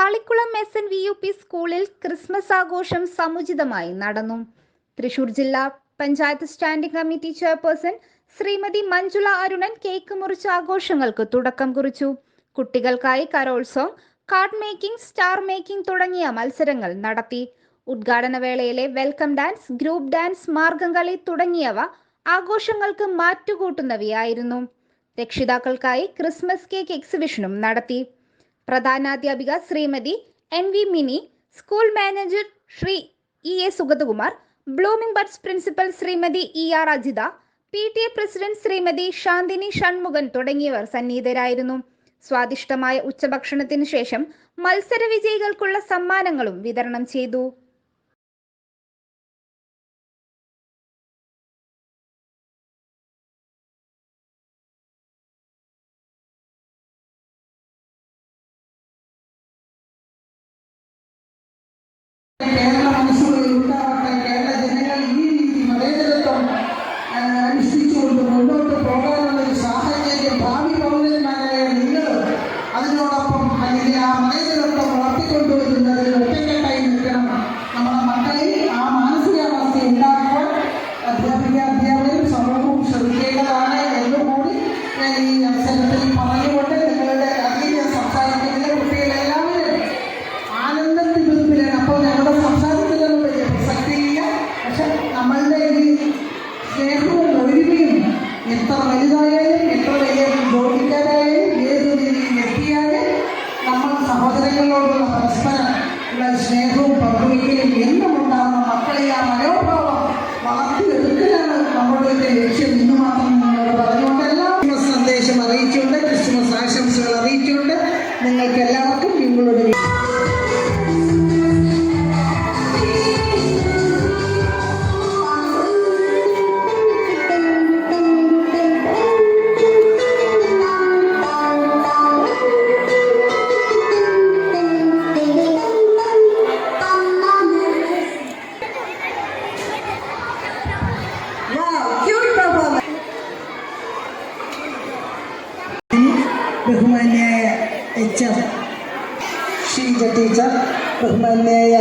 Thalikkulam SNVUP സ്കൂളിൽ Christmas ആഘോഷം സമുചിതമായി നടന്നു. തൃശൂർ ജില്ലാ panchayat standing committee chairperson Shrimati Manjula Arunan cake മുറിച്ച് ആഘോഷങ്ങൾക്ക് തുടക്കം കുറിച്ചു. കുട്ടികൾക്കായി carol song, card making, star making തുടങ്ങിയ മത്സരങ്ങൾ നടത്തി. ഉദ്ഘാടന വേളയിലെ welcome dance, group dance, Margamkali തുടങ്ങിയവ ആഘോഷങ്ങൾക്ക് മാറ്റുകൂട്ടുന്നവയായിരുന്നു. രക്ഷിതാക്കൾക്കായി ക്രിസ്മസ് കേക്ക് എക്സിബിഷനും നടത്തി. പ്രധാനാധ്യാപിക Shrimati NV Mini, school manager Shri EA Sugathakumar, blooming buds principal Shrimati ER Ajitha, PTA president Shrimati Shanthini Shanmukhan തുടങ്ങിയവർ സന്നിഹിതരായിരുന്നു. സ്വാദിഷ്ടമായ ഉച്ചഭക്ഷണത്തിന് ശേഷം മത്സര വിജയികൾക്കുള്ള സമ്മാനങ്ങളും വിതരണം ചെയ്തു. കേരള മനസ്സുകളിൽ ഉണ്ടാവട്ടെ. കേരള ജനങ്ങൾ ഈ രീതി മതേതരത്വം അനുഷ്ഠിച്ചുകൊണ്ട് മുന്നോട്ട് പോകാനുള്ള ഒരു സാഹചര്യം ഭാവി പൗരന്മാരായ നിങ്ങൾ അതിനോടൊപ്പം അല്ലെങ്കിൽ ആ മതേതരത്വം വളർത്തിക്കൊണ്ടുവരുന്നതിൽ ഒറ്റക്കെട്ടായി നിൽക്കണം. നമ്മുടെ മക്കളിൽ ആ മാനസികാവസ്ഥ ഉണ്ടാക്കുവാൻ അധ്യാപകരും സമൂഹവും ശ്രദ്ധിക്കേണ്ടതാണ് എന്നുകൂടി ഞാൻ ഈ അവസരത്തിൽ പറഞ്ഞുകൊണ്ട് നിങ്ങളുടെ അധികം സംസാരിക്കുന്ന കുട്ടികളെല്ലാവരും ആനന്ദത്തിൽ വിളിപ്പിലാണ്. അപ്പോൾ ഞങ്ങളുടെ സംസാരത്തിലൊന്നും വലിയ പ്രസക്തിയില്ല. പക്ഷെ നമ്മളുടെ ഈ സ്നേഹവും ഒരുമയും എത്ര വലുതായാലും എത്ര വലിയ ജോലിക്കാരായാലും ഏത് രീതിയിൽ എത്തിയാലും നമ്മൾ സഹോദരങ്ങളോടുള്ള പരസ്പരം ഉള്ള സ്നേഹവും പങ്കുവയ്ക്കലും എന്നും ഉണ്ടാകുന്ന മക്കളെ ആ മനോഭാവം വളർത്തിയെടുക്കലാണ് നമ്മുടെ ലക്ഷ്യം ഇന്ന് മാത്രം നിങ്ങളോട് പറഞ്ഞുകൊണ്ട് ക്രിസ്മസ് സന്ദേശം അറിയിച്ചുകൊണ്ട്, ക്രിസ്മസ് ആശംസകൾ അറിയിച്ചുകൊണ്ട് നിങ്ങൾക്ക് എല്ലാവർക്കും നിങ്ങളുടെ ബഹുമാന്യായ HR ഷീജ ടീച്ചർ, ബഹുമാന്യായ